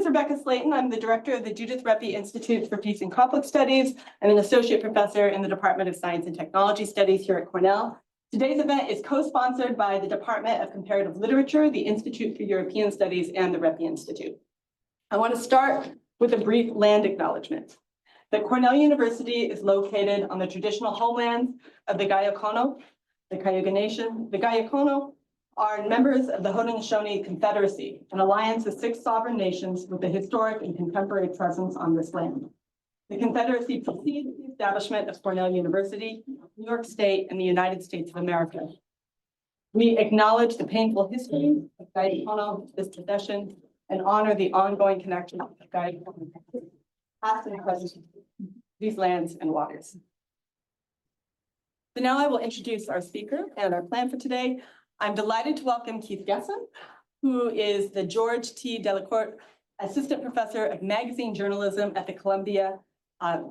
is Rebecca Slayton. I'm the director of the Judith Reppy Institute for Peace and Conflict Studies. I'm an associate professor in the Department of Science and Technology Studies here at Cornell. Today's event is co-sponsored by the Department of Comparative Literature, the Institute for European Studies, and the Reppy Institute. I want to start with a brief land acknowledgement. That Cornell University is located on the traditional homelands of the Gayakono, the Cayuga Nation. The Gayakono are members of the Haudenosaunee Confederacy, an alliance of 6 sovereign nations with a historic and contemporary presence on this land. The Confederacy preceded the establishment of Cornell University, New York State, and the United States of America. We acknowledge the painful history of Gayakono, this possession, and honor the ongoing connection of Gayakono, past and present, these lands and waters. So now I will introduce our speaker and our plan for today. I'm delighted to welcome Keith Gessen, who is the George T. Delacourt Assistant Professor of Magazine Journalism at the Columbia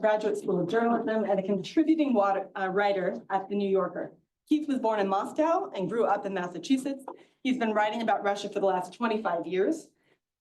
Graduate School of Journalism and a contributing writer at The New Yorker. Keith was born in Moscow and grew up in Massachusetts. He's been writing about Russia for the last 25 years.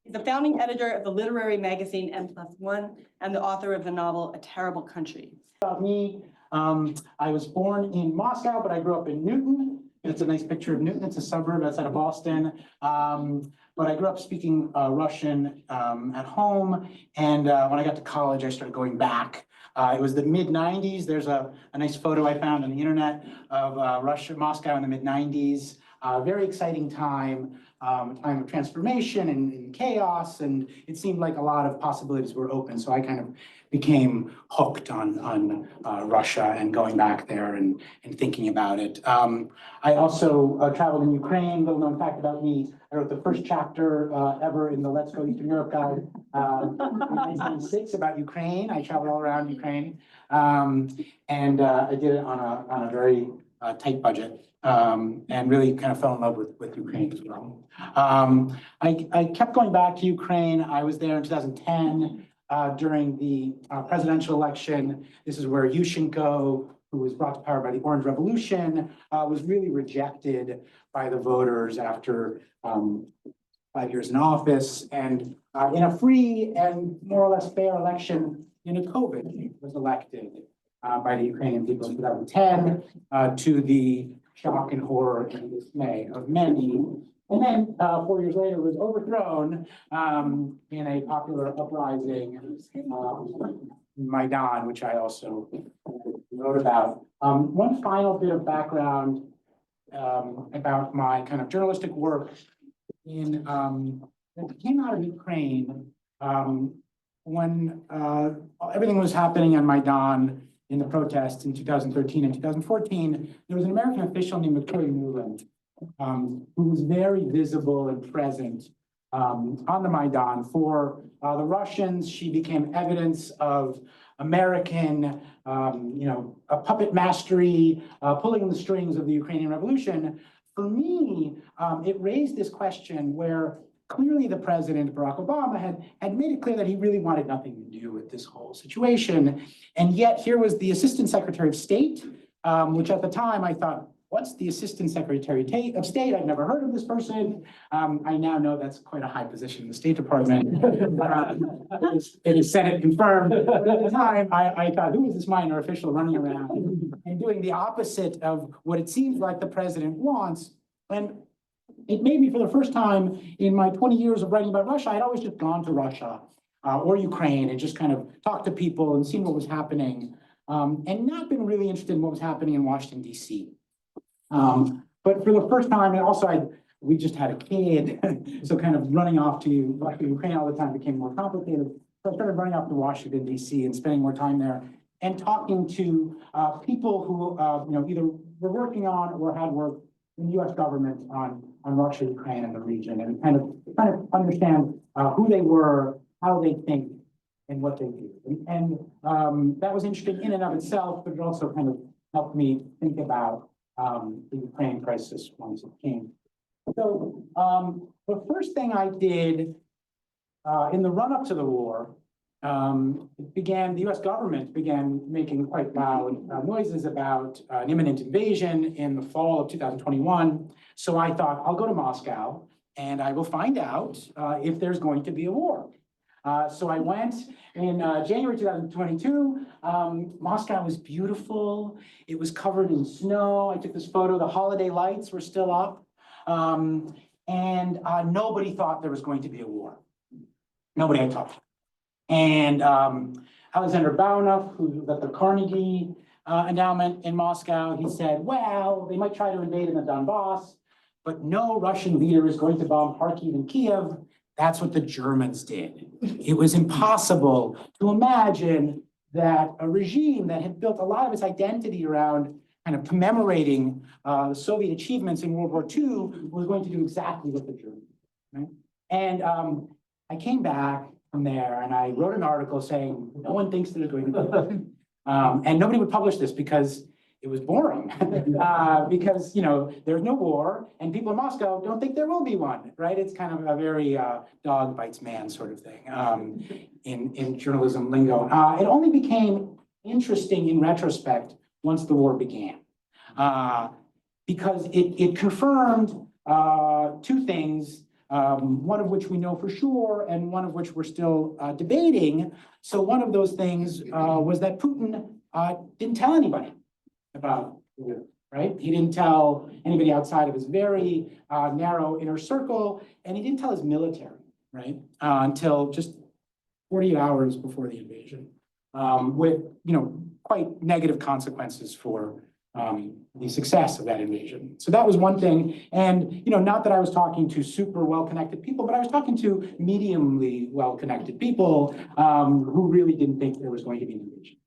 He's the founding editor of the literary magazine N+1 and the author of the novel A Terrible Country. About me, I was born in Moscow, but I grew up in Newton. It's a nice picture of Newton. It's a suburb outside of Boston. But I grew up speaking Russian at home. And when I got to college, I started going back. It was the mid-90s. There's a nice photo I found on the internet of Russia, Moscow in the mid-90s. Very exciting time, a time of transformation and chaos. And it seemed like a lot of possibilities were open. So I kind of became hooked on Russia and going back there and thinking about it. I also traveled in Ukraine. Little known fact about me, I wrote the first chapter ever in the Let's Go Eastern Europe Guide in 1996 about Ukraine. I traveled all around Ukraine. And I did it on a very tight budget and really kind of fell in love with Ukraine as well. I kept going back to Ukraine. I was there in 2010. During the presidential election. This is where Yushchenko, who was brought to power by the Orange Revolution, was really rejected by the voters after 5 years in office. And in a free and more or less fair election, Yanukovych was elected by the Ukrainian people in 2010 to the shock and horror and dismay of many. And then 4 years later, was overthrown in a popular uprising, Maidan, which I also wrote about. One final bit of background about my kind of journalistic work in it came out of Ukraine when everything was happening on Maidan in the protests in 2013 and 2014. There was an American official named Victoria Nuland, who was very visible and present on the Maidan. For the Russians, she became evidence of American, a puppet mastery, pulling the strings of the Ukrainian Revolution. For me, it raised this question where clearly the president, Barack Obama, had made it clear that he really wanted nothing to do with this whole situation. And yet here was the Assistant Secretary of State, which at the time I thought, what's the Assistant Secretary of State? I've never heard of this person. I now know that's quite a high position in the State Department. It is Senate confirmed. But at the time, I thought, who is this minor official running around and doing the opposite of what it seems like the president wants? And it made me, for the first time in my 20 years of writing about Russia, I'd always just gone to Russia or Ukraine and just kind of talked to people and seen what was happening and not been really interested in what was happening in Washington, D.C. But for the first time, and also we just had a kid, so kind of running off to Ukraine all the time became more complicated. So I started running off to Washington, D.C. and spending more time there and talking to people who either were working on or had worked in the U.S. government on Russia, Ukraine, and the region, and kind of understand who they were, how they think, and what they do. And that was interesting in and of itself, but it also kind of helped me think about the Ukraine crisis once it came. So the first thing I did in the run-up to the war, the U.S. government began making quite loud noises about an imminent invasion in the fall of 2021. So I thought, I'll go to Moscow and I will find out if there's going to be a war. So I went in January 2022. Moscow was beautiful. It was covered in snow. I took this photo. The holiday lights were still up. And nobody thought there was going to be a war. Nobody had talked. And Alexander Baunov, who was at the Carnegie endowment in Moscow, he said, well, they might try to invade in the Donbass, but no Russian leader is going to bomb Kharkiv and Kiev. That's what the Germans did. It was impossible to imagine that a regime that had built a lot of its identity around kind of commemorating the Soviet achievements in World War II was going to do exactly what the Germans did, right? And I came back from there and I wrote an article saying, no one thinks there's going to be and nobody would publish this because it was boring. Because, you know, there's no war and people in Moscow don't think there will be one, right? It's kind of a very dog bites man sort of thing in journalism lingo. It only became interesting in retrospect once the war began, because it confirmed two things, one of which we know for sure and one of which we're still debating. So one of those things was that Putin didn't tell anybody about the war, right? He didn't tell anybody outside of his very narrow inner circle, and he didn't tell his military, right? Until just 48 hours before the invasion, with, you know, quite negative consequences for the success of that invasion. So that was one thing. And, you know, not that I was talking to super well-connected people, but I was talking to mediumly well-connected people who really didn't think there was going to be an invasion.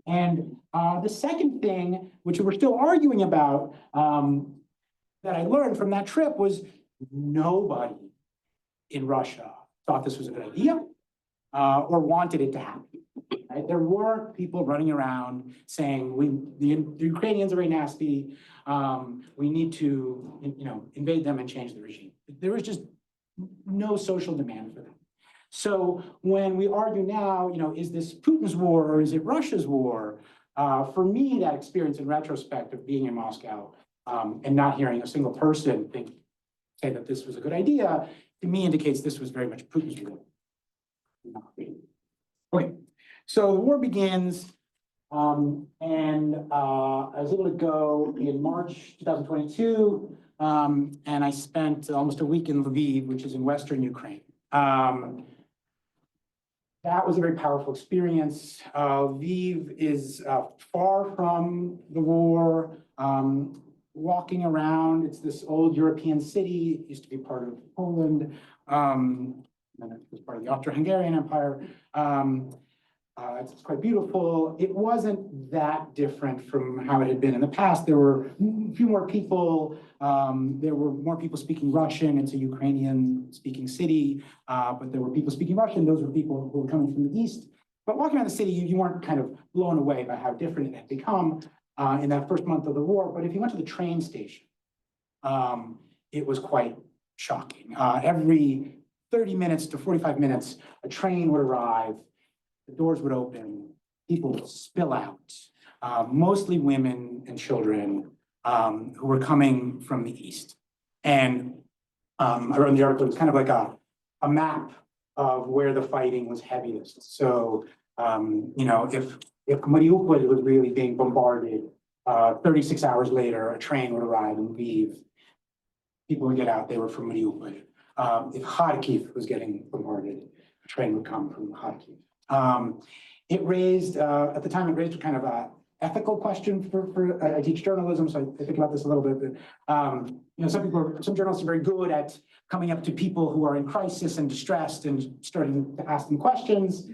And the second thing, which we're still arguing about, that I learned from that trip was nobody in Russia thought this was a good idea or wanted it to happen. Right? There were people running around saying, the Ukrainians are very nasty. We need to, you know, invade them and change the regime. There was just no social demand for that. So when we argue now, you know, is this Putin's war or is it Russia's war? For me, that experience in retrospect of being in Moscow and not hearing a single person say that this was a good idea, to me indicates this was very much Putin's war. Okay, so the war begins, and I was able to go in March 2022, and I spent almost a week in Lviv, which is in Western Ukraine. That was a very powerful experience. Lviv is far from the war. Walking around, it's this old European city. It used to be part of Poland. And it was part of the Austro-Hungarian Empire. It's quite beautiful. It wasn't that different from how it had been in the past. There were a few more people. There were more people speaking Russian. It's a Ukrainian-speaking city, but there were people speaking Russian. Those were people who were coming from the east. But walking around the city, you weren't kind of blown away by how different it had become in that first month of the war. But if you went to the train station, it was quite shocking. Every 30 minutes to 45 minutes, a train would arrive, the doors would open, people would spill out, mostly women and children who were coming from the east. And I wrote in the article, it's kind of like a map of where the fighting was heaviest. So, you know, if Mariupol was really being bombarded, 36 hours later, a train would arrive and leave. People would get out, they were from Mariupol. If Kharkiv was getting bombarded, a train would come from Kharkiv. It raised, at the time, it raised a kind of a ethical question for I teach journalism, so I think about this a little bit. But, you know, some journalists are very good at coming up to people who are in crisis and distressed and starting to ask them questions.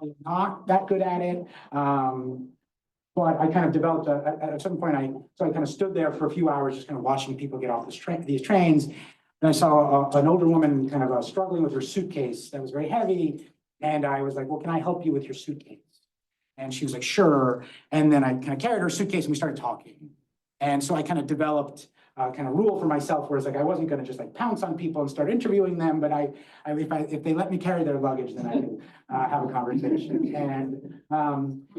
I'm not that good at it. But I kind of developed at a certain point, I kind of stood there for a few hours, just kind of watching people get off these trains. And I saw an older woman kind of struggling with her suitcase that was very heavy. And I was like, well, can I help you with your suitcase? And she was like, sure. And then I kind of carried her suitcase and we started talking. And so I kind of developed a kind of rule for myself where it's like, I wasn't going to just like pounce on people and start interviewing them, but if they let me carry their luggage, then I can have a conversation. And,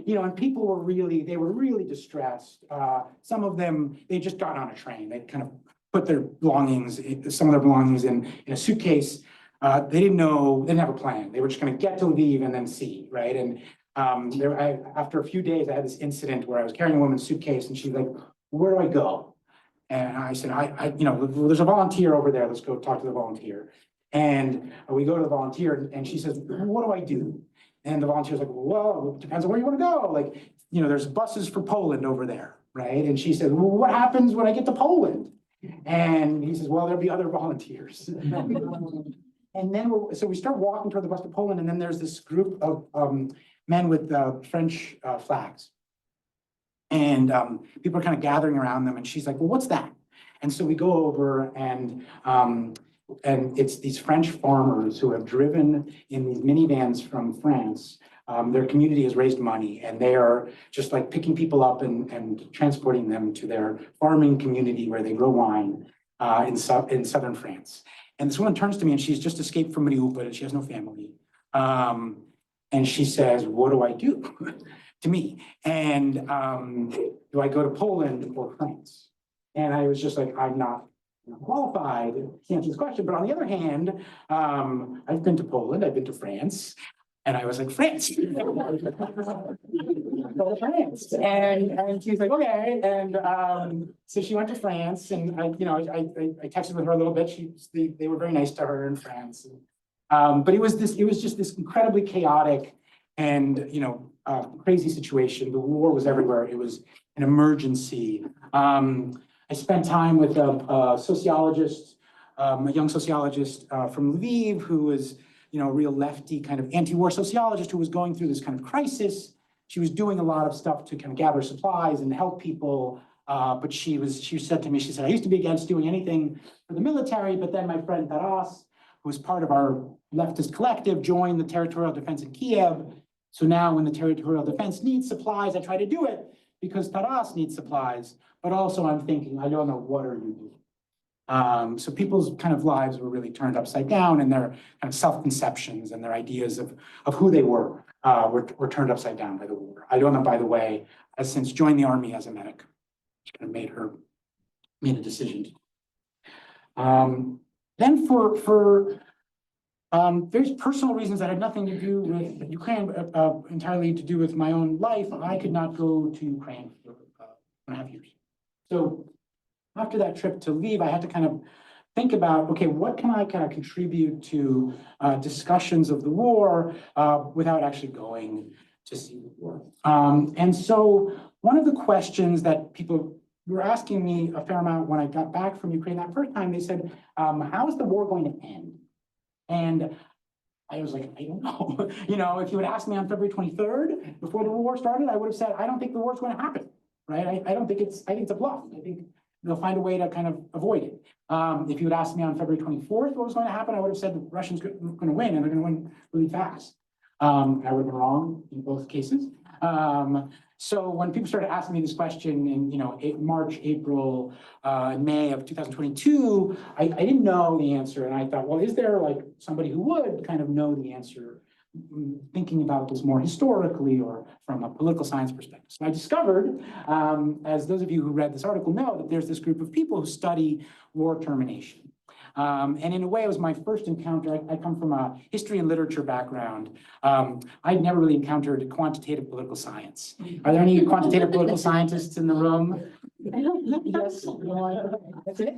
you know, and people were really distressed. Some of them, they just got on a train. They kind of put their belongings, some of their belongings in a suitcase. they didn't know, they didn't have a plan. They were just going to get to Lviv and then see, right? And after a few days, I had this incident where I was carrying a woman's suitcase, and she's like, "Where do I go?" And I said, there's a volunteer over there. Let's go talk to the volunteer." And we go to the volunteer, and she says, "What do I do?" And the volunteer's like, "Well, it depends on where you want to go. Like, there's buses for Poland over there, right?" And she said, "Well, what happens when I get to Poland?" And he says, "Well, there'll be other volunteers." And then, so we start walking toward the bus to Poland, and then there's this group of men with French flags. And people are kind of gathering around them, and she's like, "Well, what's that?" And so we go over, and it's these French farmers who have driven in these minivans from France. Their community has raised money, and they are just like picking people up and transporting them to their farming community where they grow wine in southern France. And this woman turns to me, and she's just escaped from Mariupol, and she has no family. And she says, "What do I do?" to me. And do I go to Poland or France? And I was just like, I'm not qualified to answer this question. But on the other hand, I've been to Poland, I've been to France. And I was like, "France." Go to France. And she was like, "Okay." And so she went to France, and I texted with her a little bit. They were very nice to her in France. But it was just this incredibly chaotic and crazy situation. The war was everywhere. It was an emergency. I spent time with a sociologist, a young sociologist from Lviv, who was a real lefty kind of anti-war sociologist who was going through this kind of crisis. She was doing a lot of stuff to kind of gather supplies and help people. But she said to me, she said, "I used to be against doing anything for the military, but then my friend Taras, who was part of our leftist collective, joined the territorial defense in Kiev. So now when the territorial defense needs supplies, I try to do it because Taras needs supplies. But also I'm thinking, I don't know, what are you doing?" So people's kind of lives were really turned upside down, and their kind of self-conceptions and their ideas of who they were turned upside down by the war. Alyona, by the way, has since joined the army as a medic. She kind of made a decision. Then for very personal reasons that had nothing to do with Ukraine, entirely to do with my own life, I could not go to Ukraine for 2.5 years. So after that trip to Lviv, I had to kind of think about, okay, what can I kind of contribute to discussions of the war without actually going to see the war? And so one of the questions that people were asking me a fair amount when I got back from Ukraine that first time, they said, "How is the war going to end?" And I was like, "I don't know." If you had asked me on February 23rd, before the war started, I would have said, "I don't think the war is going to happen," right? I think it's a bluff. I think they'll find a way to kind of avoid it. If you had asked me on February 24th what was going to happen, I would have said the Russians are going to win, and they're going to win really fast. I would have been wrong in both cases. So when people started asking me this question in March, April, May of 2022, I didn't know the answer, and I thought, well, is there like somebody who would kind of know the answer, thinking about this more historically or from a political science perspective? So I discovered, as those of you who read this article know, that there's this group of people who study war termination. And in a way, it was my first encounter. I come from a history and literature background. I'd never really encountered quantitative political science. Are there any quantitative political scientists in the room? Yes. That's it?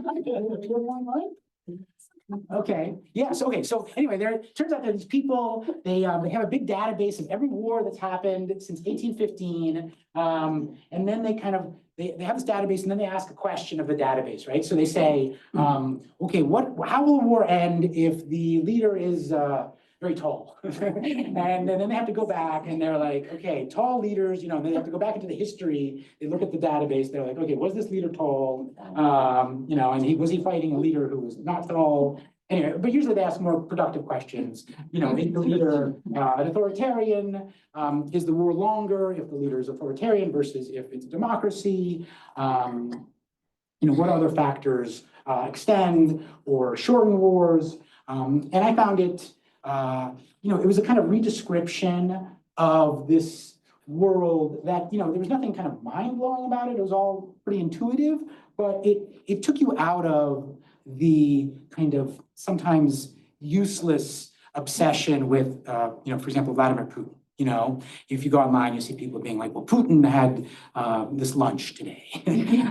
Okay. Yes. Okay. So anyway, it turns out that these people, they have a big database of every war that's happened since 1815. And then they kind of, they have this database, and then they ask a question of the database, right? So they say, okay, how will the war end if the leader is very tall? And then they have to go back, and they're like, okay, tall leaders, then they have to go back into the history. They look at the database. They're like, okay, was this leader tall? And was he fighting a leader who was not tall? Anyway, but usually they ask more productive questions. Is the leader an authoritarian? Is the war longer if the leader is authoritarian versus if it's a democracy? What other factors extend or shorten wars? And I found it, it was a kind of redescription of this world that, there was nothing kind of mind-blowing about it. It was all pretty intuitive, but it took you out of the kind of sometimes useless obsession with, for example, Vladimir Putin. If you go online, you see people being like, well, Putin had this lunch today.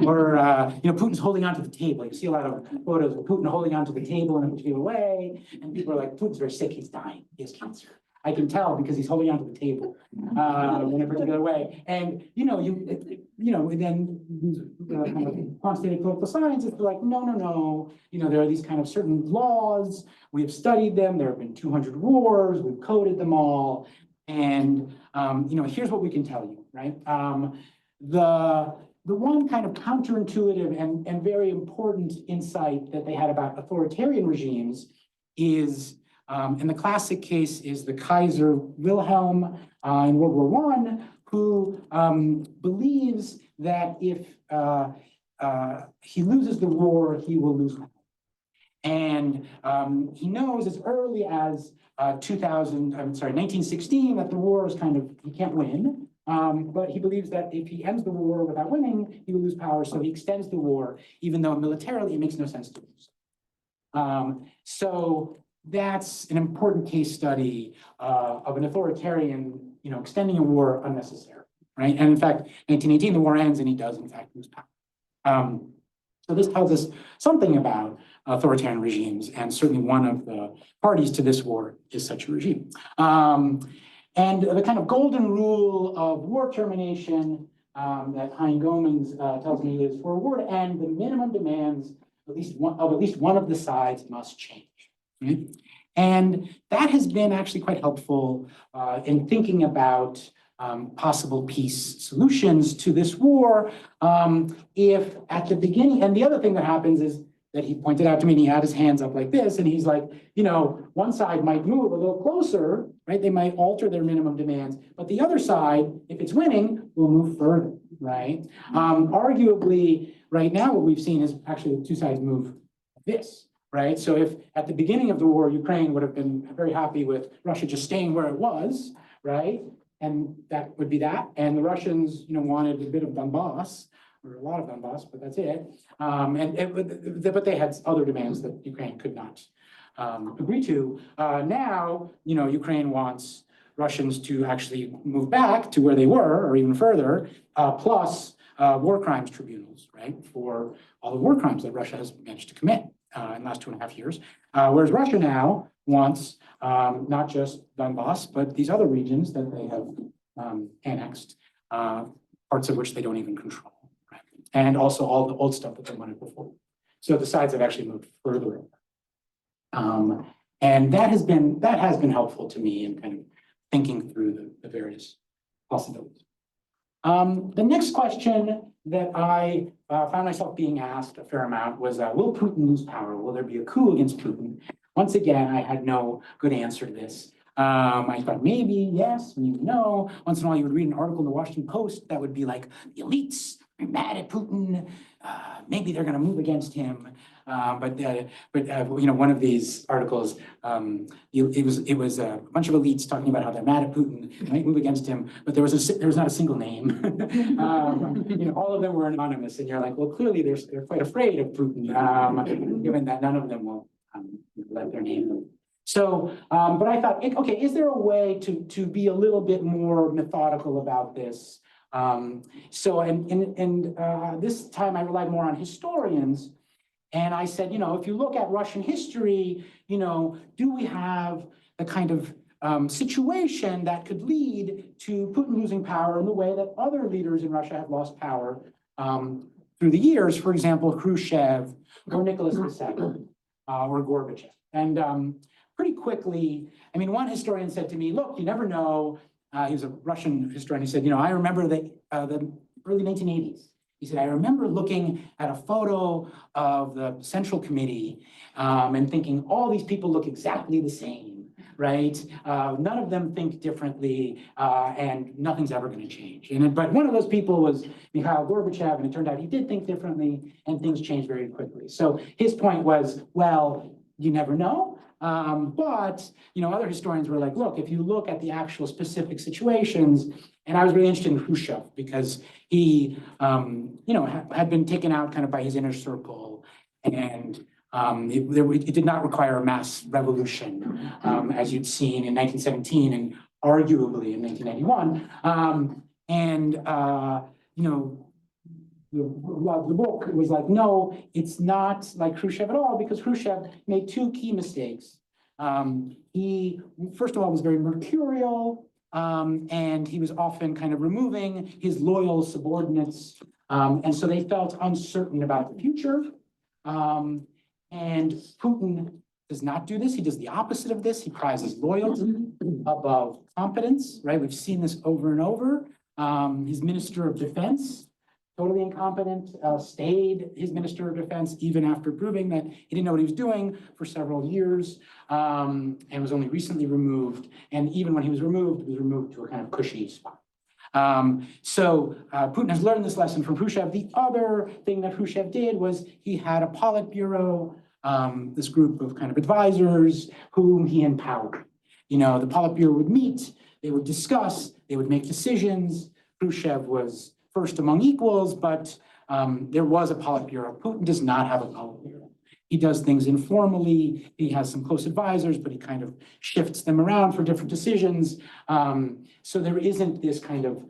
Or, Putin's holding onto the table. You see a lot of photos of Putin holding onto the table in a particular way. And people are like, Putin's very sick. He's dying. He has cancer. I can tell because he's holding onto the table in a particular way. And, then these kind of quantitative political science is like, no. There are these kind of certain laws. We have studied them. There have been 200 wars. We've coded them all. And, here's what we can tell you, right? The one kind of counterintuitive and very important insight that they had about authoritarian regimes is, and the classic case is the Kaiser Wilhelm in World War I, who believes that if he loses the war, he will lose power. And he knows as early as 1916, that the war is he can't win. But he believes that if he ends the war without winning, he will lose power. So he extends the war, even though militarily it makes no sense to lose. So that's an important case study of an authoritarian, extending a war unnecessarily, right? And in fact, 1918, the war ends and he does in fact lose power. So this tells us something about authoritarian regimes, and certainly one of the parties to this war is such a regime. And the kind of golden rule of war termination that Hein Goemans tells me is, for a war to end, the minimum demands at least one of the sides must change. Right? And that has been actually quite helpful in thinking about possible peace solutions to this war. If at the beginning, and the other thing that happens is that he pointed out to me, and he had his hands up like this, and he's like, one side might move a little closer, right? They might alter their minimum demands, but the other side, if it's winning, will move further, right? Arguably, right now, what we've seen is actually the two sides move like this, right? So if at the beginning of the war, Ukraine would have been very happy with Russia just staying where it was, right? And that would be that. And the Russians, wanted a bit of Donbass, or a lot of Donbass, but that's it. But they had other demands that Ukraine could not agree to. Now, Ukraine wants Russians to actually move back to where they were, or even further, plus war crimes tribunals, right, for all the war crimes that Russia has managed to commit in the last 2.5 years. Whereas Russia now wants not just Donbass, but these other regions that they have annexed, parts of which they don't even control, right? And also all the old stuff that they wanted before. So the sides have actually moved further. And that has been helpful to me in kind of thinking through the various possibilities. The next question that I found myself being asked a fair amount was, will Putin lose power? Will there be a coup against Putin? Once again, I had no good answer to this. I thought maybe yes, maybe no. Once in a while, you would read an article in the Washington Post that would be like, the elites are mad at Putin. Maybe they're going to move against him. But one of these articles, it was a bunch of elites talking about how they're mad at Putin, they might move against him, but there was not a single name. All of them were anonymous, and you're like, well, clearly they're quite afraid of Putin, given that none of them will let their name. So, but I thought, okay, is there a way to be a little bit more methodical about this? This time I relied more on historians. And I said, if you look at Russian history, do we have the kind of situation that could lead to Putin losing power in the way that other leaders in Russia have lost power through the years, for example, Khrushchev or Nicholas II or Gorbachev. And pretty quickly, one historian said to me, look, you never know. He was a Russian historian. He said, I remember the early 1980s. He said, I remember looking at a photo of the Central Committee and thinking, all these people look exactly the same, right? None of them think differently, and nothing's ever going to change. But one of those people was Mikhail Gorbachev, and it turned out he did think differently, and things changed very quickly. So his point was, well, you never know. But other historians were like, look, if you look at the actual specific situations, and I was really interested in Khrushchev because he, had been taken out kind of by his inner circle, and It did not require a mass revolution, as you'd seen in 1917 and arguably in 1991. The book was like, no, it's not like Khrushchev at all, because Khrushchev made two key mistakes. He, first of all, was very mercurial, and he was often kind of removing his loyal subordinates. And so they felt uncertain about the future. And Putin does not do this. He does the opposite of this. He prizes loyalty above competence, right? We've seen this over and over. His Minister of Defense, totally incompetent, stayed his Minister of Defense even after proving that he didn't know what he was doing for several years, and was only recently removed. And even when he was removed to a kind of cushy spot. So Putin has learned this lesson from Khrushchev. The other thing that Khrushchev did was he had a Politburo, this group of kind of advisors whom he empowered. You know, the Politburo would meet, they would discuss, they would make decisions. Khrushchev was first among equals, but there was a Politburo. Putin does not have a Politburo. He does things informally. He has some close advisors, but he kind of shifts them around for different decisions. So there isn't this kind of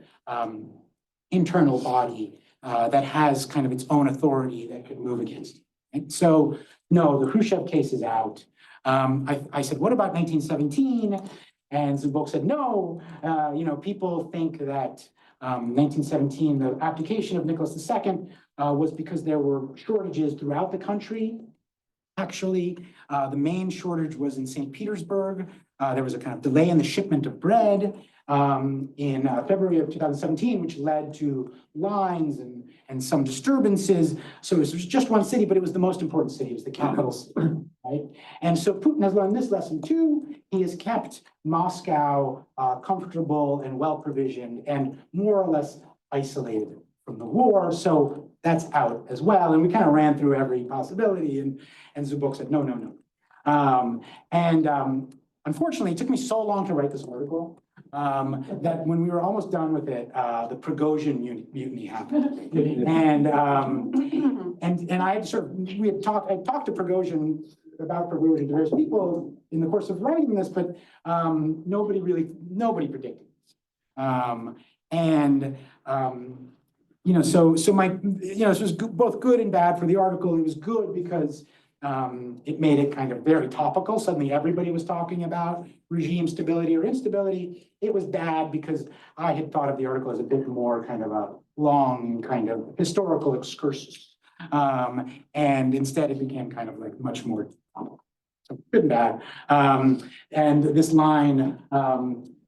internal body that has kind of its own authority that could move against it. Right? So no, the Khrushchev case is out. I said, what about 1917? And Zubok said, no, people think that 1917, the abdication of Nicholas II was because there were shortages throughout the country. Actually, the main shortage was in St. Petersburg. There was a kind of delay in the shipment of bread in February of 2017, which led to lines and some disturbances. So it was just one city, but it was the most important city. It was the capital city, right? And so Putin has learned this lesson too. He has kept Moscow comfortable and well-provisioned and more or less isolated from the war. So that's out as well. And we kind of ran through every possibility, and Zubok said, no. Unfortunately, it took me so long to write this article that when we were almost done with it, the Prigozhin mutiny happened. And I had I talked to Prigozhin about Prigozhin to various people in the course of writing this, but nobody predicted this. This was both good and bad for the article. It was good because it made it kind of very topical. Suddenly everybody was talking about regime stability or instability. It was bad because I had thought of the article as a bit more kind of a long kind of historical excursus. And instead it became kind of like much more topical. So good and bad. And this line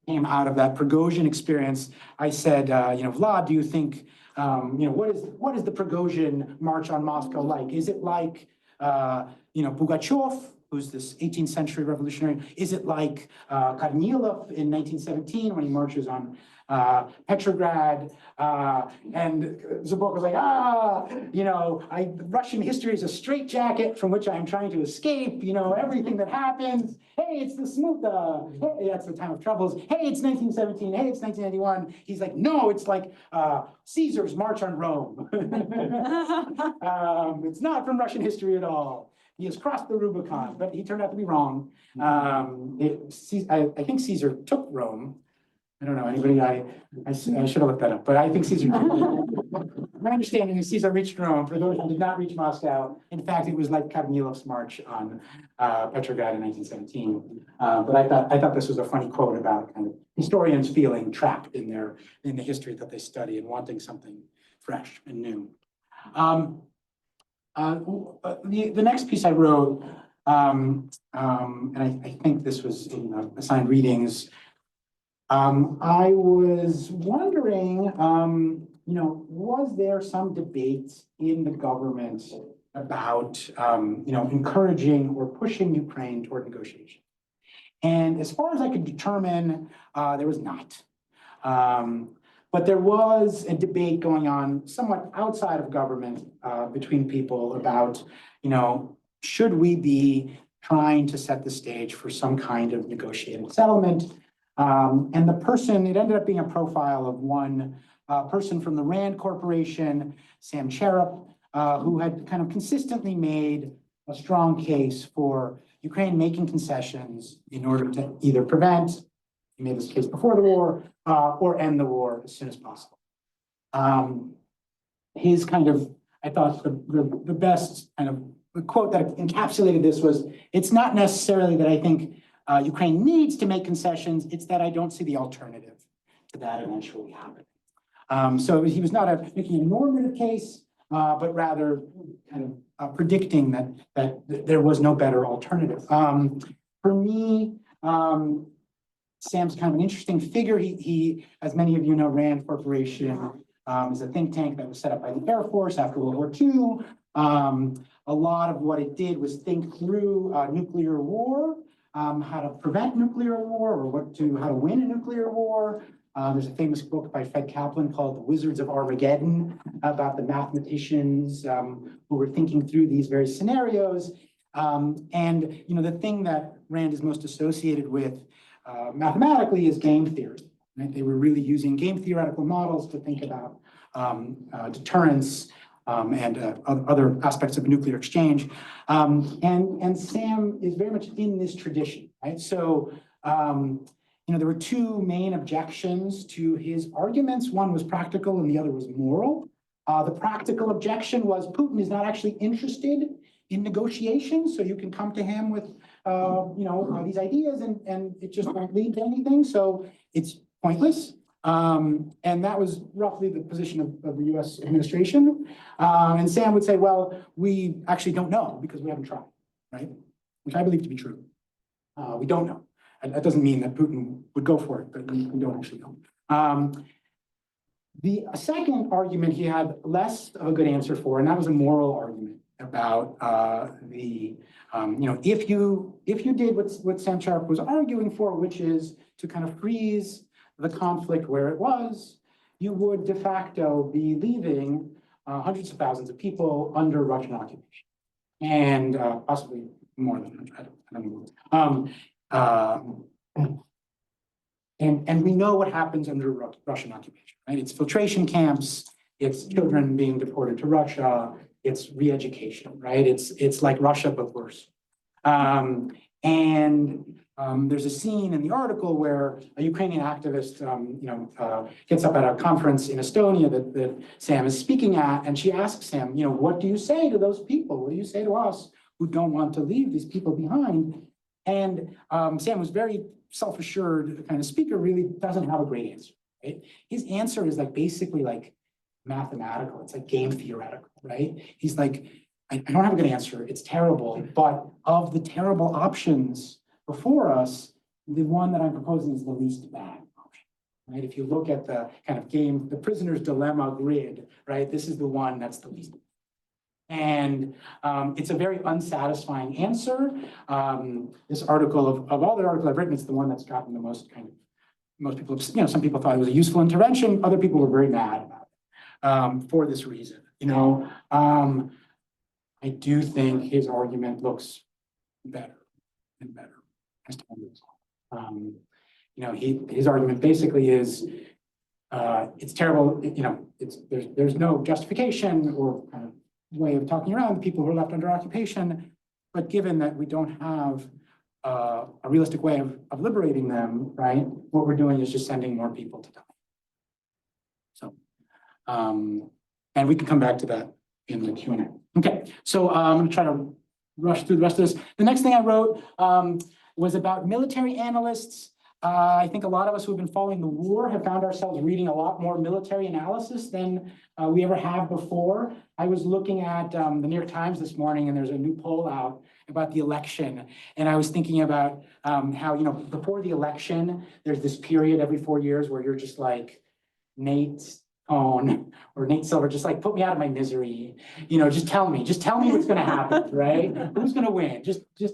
came out of that Prigozhin experience. I said, Vlad, do you think, what is the Prigozhin march on Moscow like? Is it like, Pugachev, who's this 18th century revolutionary? Is it like Kornilov in 1917 when he marches on Petrograd? And Zubok was like, Russian history is a straitjacket from which I'm trying to escape, everything that happens. Hey, it's the Smuta. Hey, that's the time of troubles. Hey, it's 1917. Hey, it's 1991. He's like, no, it's like Caesar's march on Rome. It's not from Russian history at all. He has crossed the Rubicon, but he turned out to be wrong. I think Caesar took Rome. I don't know, anybody, I should have looked that up, but I think Caesar, my understanding is Caesar reached Rome. For those who did not reach Moscow, in fact, it was like Kornilov's march on Petrograd in 1917. But I thought this was a funny quote about kind of historians feeling trapped in the history that they study and wanting something fresh and new. The next piece I wrote, and I think this was in the assigned readings. I was wondering, was there some debate in the government about, encouraging or pushing Ukraine toward negotiation? And as far as I could determine, there was not. But there was a debate going on somewhat outside of government between people about, should we be trying to set the stage for some kind of negotiated settlement? And it ended up being a profile of one person from the Rand Corporation, Sam Cherop, who had kind of consistently made a strong case for Ukraine making concessions in order to either prevent, he made this case before the war, or end the war as soon as possible. His kind of, I thought the best kind of the quote that encapsulated this was, it's not necessarily that I think Ukraine needs to make concessions, it's that I don't see the alternative to that eventually happening. So he was not making a normative case, but rather kind of predicting that there was no better alternative. For me, Sam's kind of an interesting figure. He, as many of you know, Rand Corporation is a think tank that was set up by the Air Force after World War II. A lot of what it did was think through nuclear war, how to prevent nuclear war, or how to win a nuclear war. There's a famous book by Fred Kaplan called The Wizards of Armageddon about the mathematicians who were thinking through these various scenarios. And the thing that Rand is most associated with mathematically is game theory. Right? They were really using game theoretical models to think about deterrence and other aspects of nuclear exchange. And Sam is very much in this tradition, right? So, there were two main objections to his arguments. One was practical and the other was moral. The practical objection was Putin is not actually interested in negotiations, so you can come to him with, these ideas and it just won't lead to anything, so it's pointless. And that was roughly the position of the US administration. And Sam would say, well, we actually don't know because we haven't tried, right? Which I believe to be true. We don't know. And that doesn't mean that Putin would go for it, but we don't actually know. The second argument he had less of a good answer for, and that was a moral argument about if you did what Sam Sharp was arguing for, which is to kind of freeze the conflict where it was, you would de facto be leaving hundreds of thousands of people under Russian occupation, and possibly more than I don't know. And we know what happens under Russian occupation, right? It's filtration camps, it's children being deported to Russia, it's re-education, right? It's like Russia, but worse. There's a scene in the article where a Ukrainian activist, gets up at a conference in Estonia that Sam is speaking at, and she asks him, what do you say to those people? What do you say to us who don't want to leave these people behind? And Sam was very self-assured kind of speaker, really doesn't have a great answer, right? His answer is basically mathematical. It's game theoretical, right? He's like, I don't have a good answer. It's terrible, but of the terrible options before us, the one that I'm proposing is the least bad option, right? If you look at the kind of the prisoner's dilemma grid, right? This is the one that's the least bad. And it's a very unsatisfying answer. This article, of all the articles I've written, it's the one that's gotten the most most people, some people thought it was a useful intervention. Other people were very mad about it for this reason. I do think his argument looks better and better as time goes on. His argument basically is it's terrible. There's no justification or kind of way of talking around people who are left under occupation, but given that we don't have a realistic way of liberating them, right? What we're doing is just sending more people to die. So, and we can come back to that in the Q&A. Okay, so I'm going to try to rush through the rest of this. The next thing I wrote was about military analysts. I think a lot of us who have been following the war have found ourselves reading a lot more military analysis than we ever have before. I was looking at the New York Times this morning, and there's a new poll out about the election. And I was thinking about how, before the election, there's this period every 4 years where you're just like, Nate Cohn or Nate Silver, just put me out of my misery. Just tell me what's going to happen, right? Who's going to win?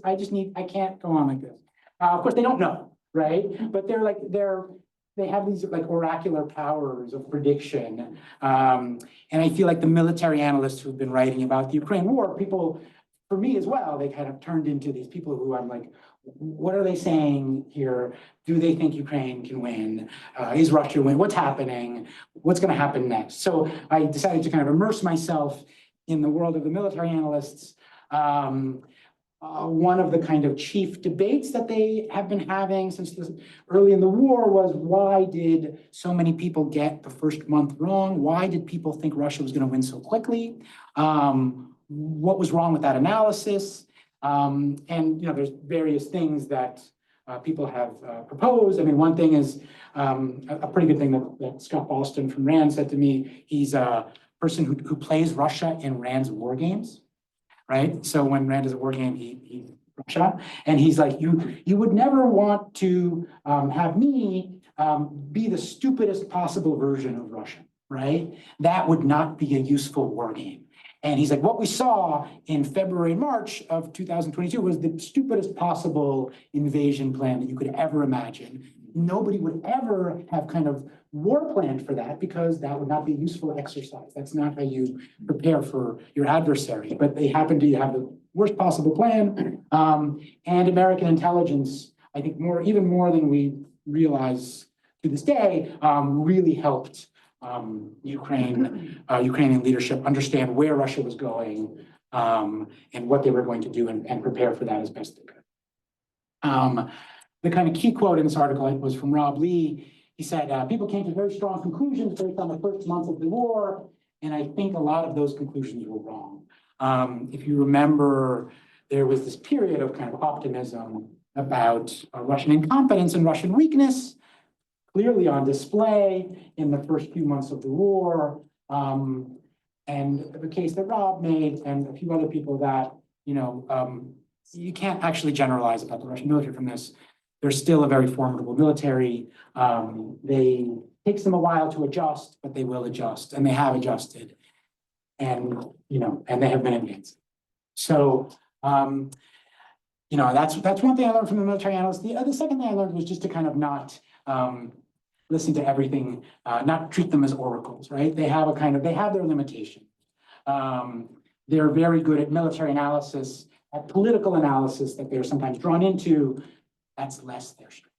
I can't go on like this. Of course, they don't know. Right, but they have these oracular powers of prediction, and I feel like the military analysts who've been writing about the Ukraine war, people, for me as well, they kind of turned into these people who I'm like, what are they saying here? Do they think Ukraine can win? Is Russia win? What's happening? What's going to happen next? So I decided to kind of immerse myself in the world of the military analysts. One of the kind of chief debates that they have been having since early in the war was, why did so many people get the first month wrong? Why did people think Russia was going to win so quickly? What was wrong with that analysis? And there's various things that people have proposed. I mean, one thing is a pretty good thing that Scott Boston from RAND said to me. He's a person who plays Russia in RAND's war games. Right? So when Rand is a war game, he Russia, and he's like, you would never want to have me be the stupidest possible version of Russia, right? That would not be a useful war game. And he's like, what we saw in February and March of 2022 was the stupidest possible invasion plan that you could ever imagine. Nobody would ever have kind of war planned for that, because that would not be a useful exercise. That's not how you prepare for your adversary. But they happen to have the worst possible plan. And American intelligence, I think even more than we realize to this day, really helped Ukrainian leadership understand where Russia was going, and what they were going to do, and prepare for that as best they could. The kind of key quote in this article was from Rob Lee. He said, people came to very strong conclusions based on the first month of the war, and I think a lot of those conclusions were wrong. If you remember, there was this period of kind of optimism about Russian incompetence and Russian weakness, clearly on display in the first few months of the war. And the case that Rob made, and a few other people, that, you can't actually generalize about the Russian military from this. They're still a very formidable military. They takes them a while to adjust, but they will adjust, and they have adjusted. And they have been advancing. So that's one thing I learned from the military analyst. The second thing I learned was just to kind of not listen to everything, not treat them as oracles, right? They have their limitations. They're very good at military analysis, at political analysis that they're sometimes drawn into. That's less their strength.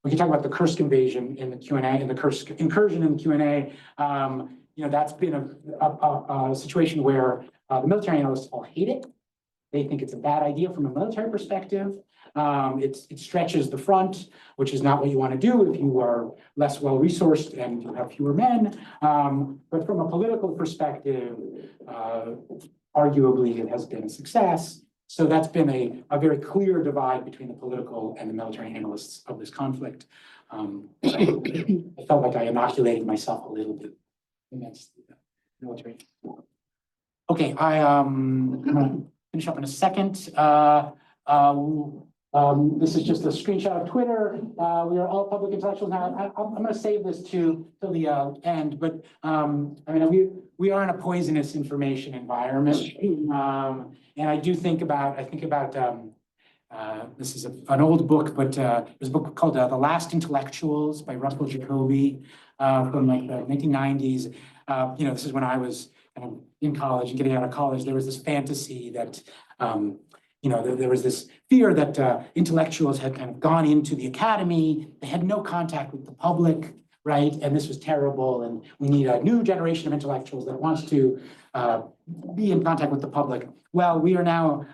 We can talk about the Kursk invasion in the Q&A, and the Kursk incursion in the Q&A. That's been a situation where the military analysts all hate it. They think it's a bad idea from a military perspective. It stretches the front, which is not what you want to do if you are less well-resourced and you have fewer men. But from a political perspective, arguably it has been a success. So that's been a very clear divide between the political and the military analysts of this conflict. I felt like I inoculated myself a little bit against the military. Okay, I'm gonna finish up in a second. This is just a screenshot of Twitter. We are all public intellectuals now. I'm going to save this till the end, but we are in a poisonous information environment, and I think about this is an old book, but there's a book called The Last Intellectuals by Russell Jacoby from like the 1990s. This is when I was kind of in college and getting out of college. There was this fantasy that there was this fear that intellectuals had kind of gone into the academy. They had no contact with the public, right? And this was terrible. And we need a new generation of intellectuals that wants to be in contact with the public. Well, we are now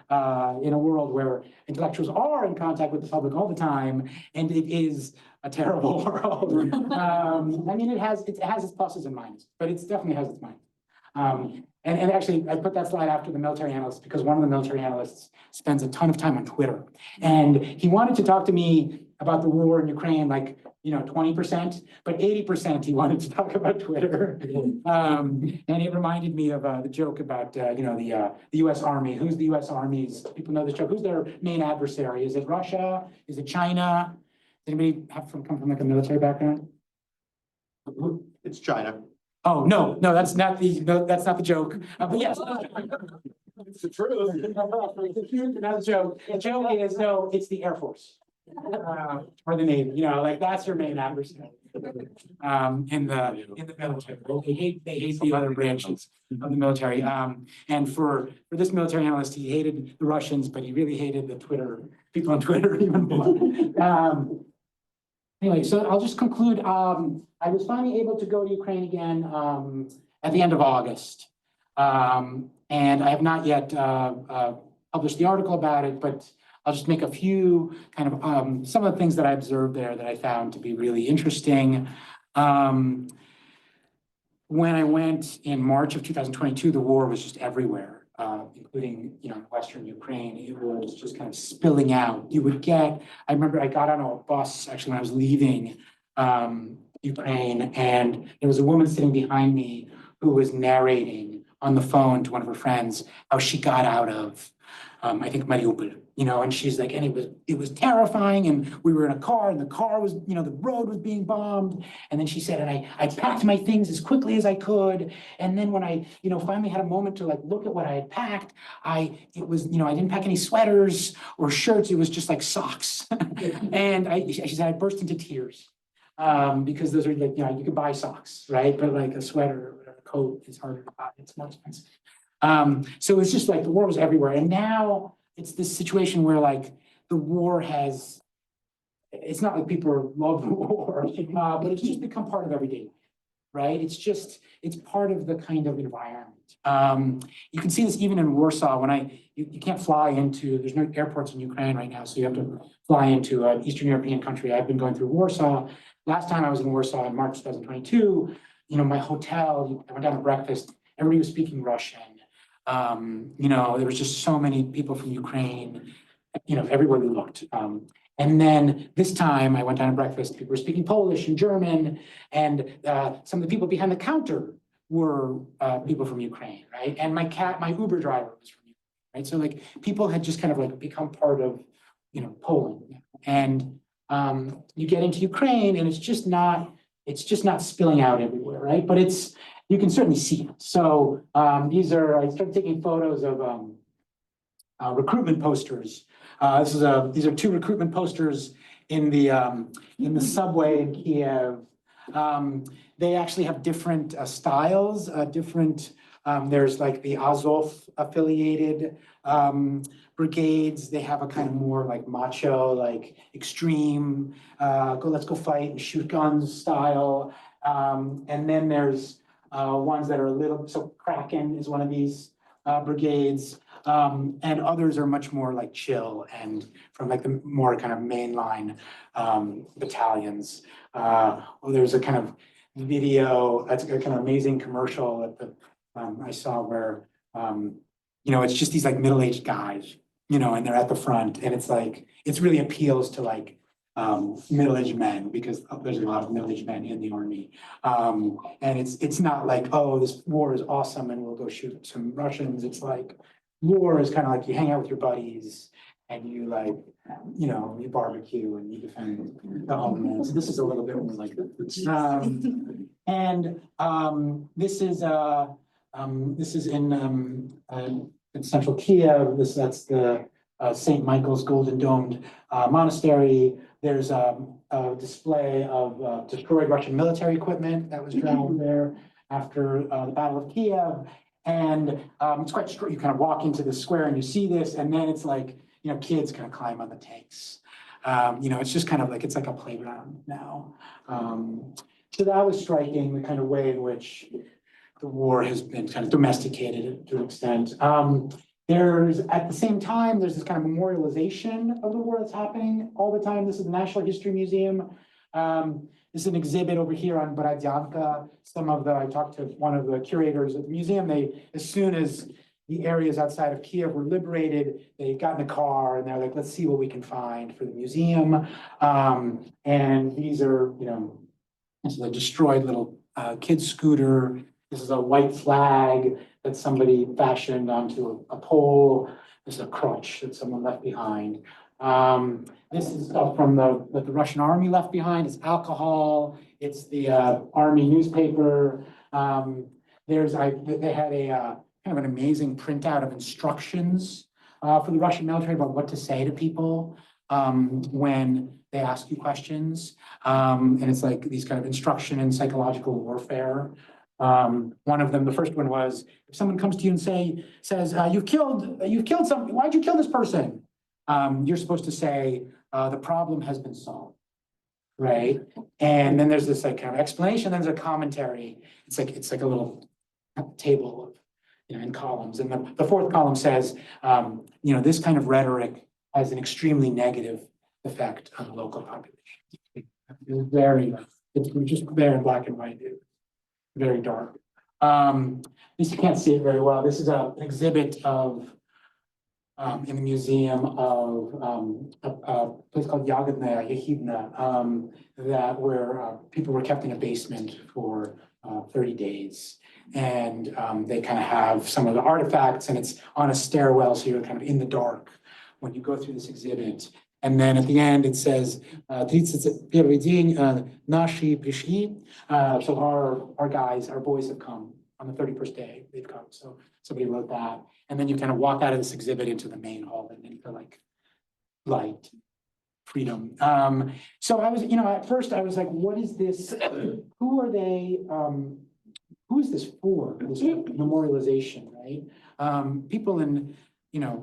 in a world where intellectuals are in contact with the public all the time, and it is a terrible world. It has its pluses and minuses, but it definitely has its minuses. And actually, I put that slide after the military analyst because one of the military analysts spends a ton of time on Twitter. And he wanted to talk to me about the war in Ukraine, 20%, but 80% he wanted to talk about Twitter. And it reminded me of the joke about, the US Army. Who's the US Army's, people know this joke, who's their main adversary? Is it Russia? Is it China? Does anybody come from like a military background? It's China. Oh, no, that's not the joke. But yes. It's the truth. Not the joke. The joke is, no, it's the Air Force. Or the Navy, that's your main adversary. In the military. They hate the other branches of the military. And for this military analyst, he hated the Russians, but he really hated the people on Twitter even more. Anyway, so I'll just conclude. I was finally able to go to Ukraine again at the end of August. And I have not yet published the article about it, but I'll just make a few kind of some of the things that I observed there that I found to be really interesting. When I went in March of 2022, the war was just everywhere, including, Western Ukraine. It was just kind of spilling out. I remember I got on a bus actually when I was leaving Ukraine, and there was a woman sitting behind me who was narrating on the phone to one of her friends how she got out of, I think, Mariupol, and she's like, and it was terrifying, and we were in a car, and the car was, the road was being bombed, and then she said, and I packed my things as quickly as I could, and then when I, finally had a moment to like look at what I had packed, I didn't pack any sweaters or shirts, it was just like socks, and she said I burst into tears, because those are like, you can buy socks, right, but like a sweater or a coat is harder to buy, it's more expensive. So it's just like the war was everywhere. And now it's this situation where like the war it's not like people love the war, but it's just become part of everyday life, right? It's part of the kind of environment. You can see this even in Warsaw when you can't fly there's no airports in Ukraine right now, so you have to fly into an Eastern European country. I've been going through Warsaw. Last time I was in Warsaw in March 2022, my hotel, I went down to breakfast, everybody was speaking Russian. There was just so many people from Ukraine, everywhere we looked. And then this time I went down to breakfast, people were speaking Polish and German, and some of the people behind the counter were people from Ukraine, right? And my Uber driver was from Ukraine, right? So like people had just kind of like become part of, Poland. And you get into Ukraine and it's just not spilling out everywhere, right? But you can certainly see it. So I started taking photos of recruitment posters. These are two recruitment posters in the subway in Kiev. They actually have different styles, there's like the Azov affiliated brigades. They have a kind of more like macho, like extreme, let's go fight and shoot guns style. And then there's ones that are so Kraken is one of these brigades, and others are much more like chill and from like the more kind of mainline battalions. There's a kind of video, that's a kind of amazing commercial that I saw where, it's just these like middle-aged guys, and they're at the front, and it's like, it really appeals to like middle-aged men, because there's a lot of middle-aged men in the army. And it's not like, oh, this war is awesome and we'll go shoot some Russians. It's like, war is kind of like you hang out with your buddies and you like, you barbecue and you defend the homeland. So this is a little bit more like, this is in central Kiev. That's the St. Michael's Golden Domed Monastery. There's a display of destroyed Russian military equipment that was drowned there after the Battle of Kiev. And it's quite short. You kind of walk into the square and you see this, and then it's like, kids kind of climb on the tanks. It's just kind of like, it's like a playground now. So that was striking, the kind of way in which the war has been kind of domesticated to an extent. At the same time, there's this kind of memorialization of the war that's happening all the time. This is the National History Museum. This is an exhibit over here on Borodyanka. I talked to one of the curators at the museum. As soon as the areas outside of Kiev were liberated, they got in a car and they're like, let's see what we can find for the museum. And these are, this is a destroyed little kid's scooter. This is a white flag that somebody fashioned onto a pole. This is a crutch that someone left behind. This is stuff from that the Russian army left behind. It's alcohol. It's the army newspaper. They had a kind of an amazing printout of instructions for the Russian military about what to say to people when they ask you questions. And it's like these kind of instruction in psychological warfare. One of them, the first one was, if someone comes to you and says, you've killed someone, why'd you kill this person? You're supposed to say, the problem has been solved, right? And then there's this like kind of explanation, then there's a commentary. It's like a little table of, in columns. And the fourth column says, this kind of rhetoric has an extremely negative effect on the local population. It's just there in black and white, very dark. This you can't see it very well. This is an exhibit of in the museum of a place called Yagodnaya Yehidna, that where people were kept in a basement for 30 days. And they kind of have some of the artifacts, and it's on a stairwell, so you're kind of in the dark when you go through this exhibit. And then at the end, it says, "31 день наши пришли." So our guys, our boys have come on the 31st day, they've come. So somebody wrote that. And then you kind of walk out of this exhibit into the main hall, and then you're like, light, freedom. So I was, at first I was like, what is this? Who are they? Who is this for? This memorialization, right? People in,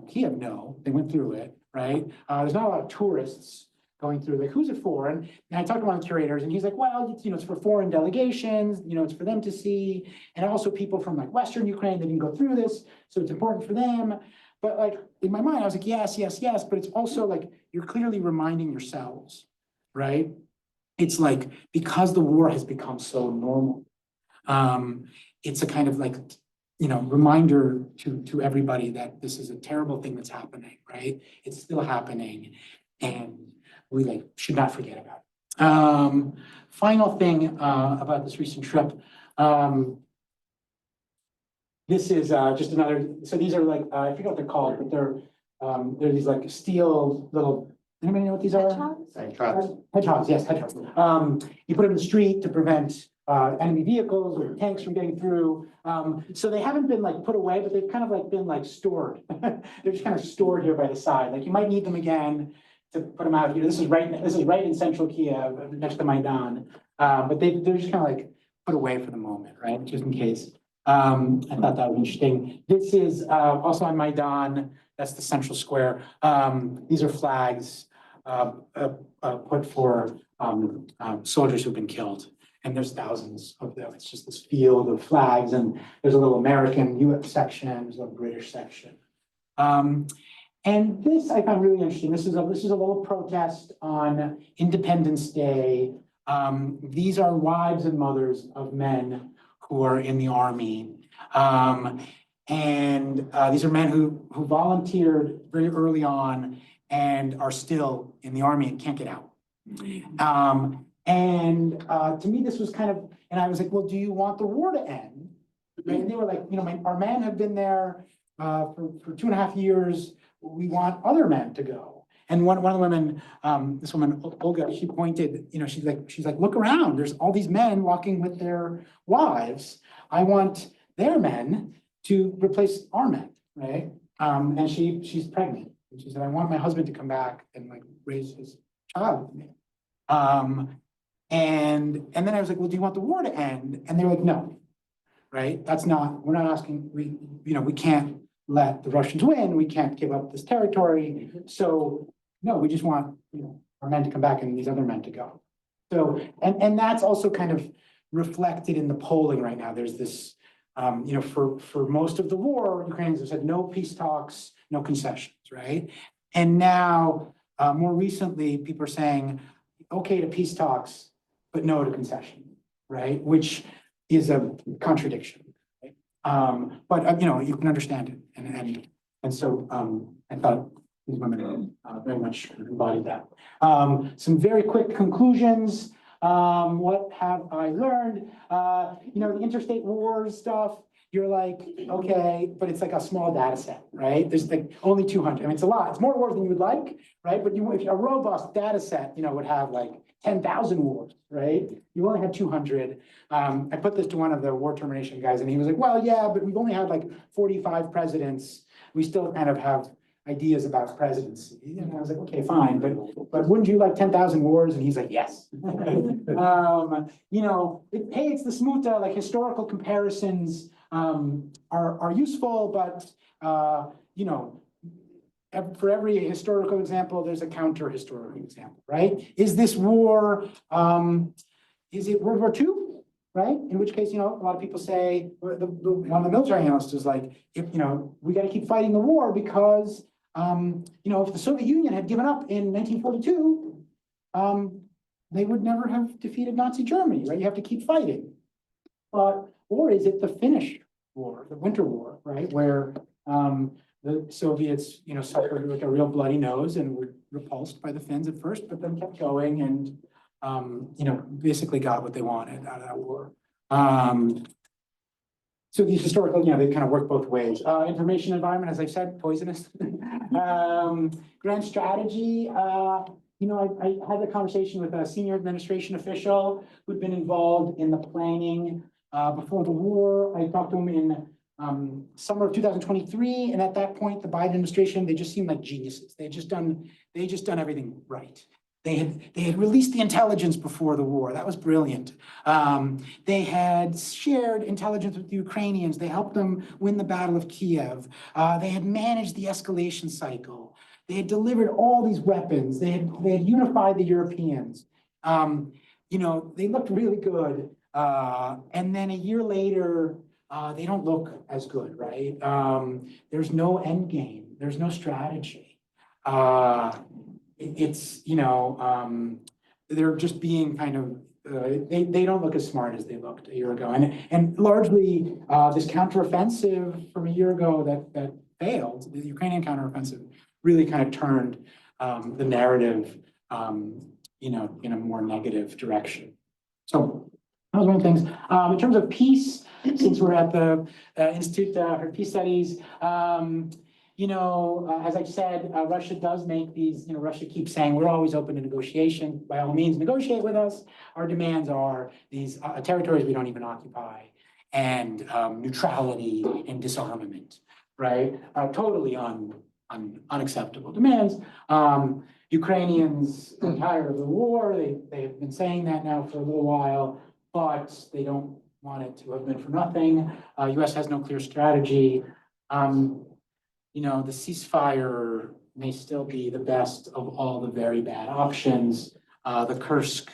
Kiev know, they went through it, right? There's not a lot of tourists going through, like, who's it for? And I talked to one of the curators, and he's like, well, it's for foreign delegations, it's for them to see, and also people from like Western Ukraine, they didn't go through this, so it's important for them. But like, in my mind, I was like, yes, but it's also like, you're clearly reminding yourselves, right? It's like, because the war has become so normal, it's a kind of like, reminder to everybody that this is a terrible thing that's happening, right? It's still happening, and we should not forget about it. Final thing about this recent trip. This is just another. So these are like I forget what they're called, but they're these like steel little. Anybody know what these are? Hedgehogs. Yes, hedgehogs. You put them in the street to prevent enemy vehicles or tanks from getting through. So they haven't been put away, but they've kind of been stored. They're just kind of stored here by the side. Like you might need them again to put them out here. This is right in central Kiev, next to Maidan. But they're just kind of put away for the moment, right? Just in case. I thought that was interesting. This is also on Maidan. That's the central square. These are flags put for soldiers who've been killed. And there's thousands of them. It's just this field of flags, and there's a little American US section, there's a little British section. And this I found really interesting. This is a little protest on Independence Day. These are wives and mothers of men who are in the army. And these are men who volunteered very early on and are still in the army and can't get out. And to me, this was kind of, and I was like, well, do you want the war to end? And they were like, our men have been there for 2.5 years. We want other men to go. And one of the women, this woman, Olga, she pointed, she's like, look around. There's all these men walking with their wives. I want their men to replace our men, right? And she's pregnant. And she said, I want my husband to come back and raise his child with me. And then I was like, well, do you want the war to end? And they were like, no, right? We're not asking, we can't let the Russians win. We can't give up this territory. So no, we just want, our men to come back and these other men to go. So, and that's also kind of reflected in the polling right now. There's this, for most of the war, Ukrainians have said no peace talks, no concessions, right? And now, more recently, people are saying, okay to peace talks, but no to concession, right? Which is a contradiction, right? But you can understand it, and so I thought these women very much embodied that. Some very quick conclusions. What have I learned? The interstate wars stuff. You're like, okay, but it's like a small data set, right? There's only 200. I mean, it's a lot. It's more wars than you would like, right? But if a robust data set, would have 10,000 wars, right? You only had 200. I put this to one of the war termination guys, and he was like, well, yeah, but we've only had 45 presidents. We still kind of have ideas about presidency. And I was like, okay, fine, but wouldn't you like 10,000 wars? And he's like, yes. It's the smuta, historical comparisons are useful, but for every historical example, there's a counter-historical example, right? Is this war, is it World War II? right? In which case, a lot of people say, one of the military analysts is like, if, we got to keep fighting the war because, if the Soviet Union had given up in 1942, they would never have defeated Nazi Germany, right? You have to keep fighting. Or is it the Finnish War, the Winter War, right? Where the Soviets, suffered like a real bloody nose and were repulsed by the Finns at first, but then kept going and, basically got what they wanted out of that war. So these historical, they kind of work both ways. Information environment, as I said, poisonous. Grand strategy, I had a conversation with a senior administration official who'd been involved in the planning before the war. I talked to him in summer of 2023, and at that point, the Biden administration, they just seemed like geniuses. They had just done everything right. They had released the intelligence before the war. That was brilliant. They had shared intelligence with the Ukrainians. They helped them win the Battle of Kiev. They had managed the escalation cycle. They had delivered all these weapons. They had unified the Europeans. They looked really good. And then a year later, they don't look as good, right? There's no end game. There's no strategy. They're just being kind of, they don't look as smart as they looked a year ago. And largely, this counteroffensive from a year ago that failed, the Ukrainian counteroffensive, really kind of turned the narrative, in a more negative direction. So that was one of the things. In terms of peace, since we're at the Institute for Peace Studies, as I said, Russia does make these, Russia keeps saying, we're always open to negotiation. By all means, negotiate with us. Our demands are these territories we don't even occupy and neutrality and disarmament, right? Totally unacceptable demands. Ukrainians are tired of the war. They have been saying that now for a little while, but they don't want it to have been for nothing. US has no clear strategy. The ceasefire may still be the best of all the very bad options. The Kursk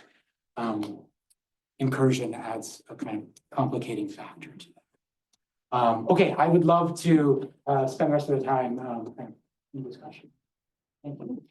incursion adds a kind of complicating factor to that. Okay, I would love to spend the rest of the time in discussion. Thank you.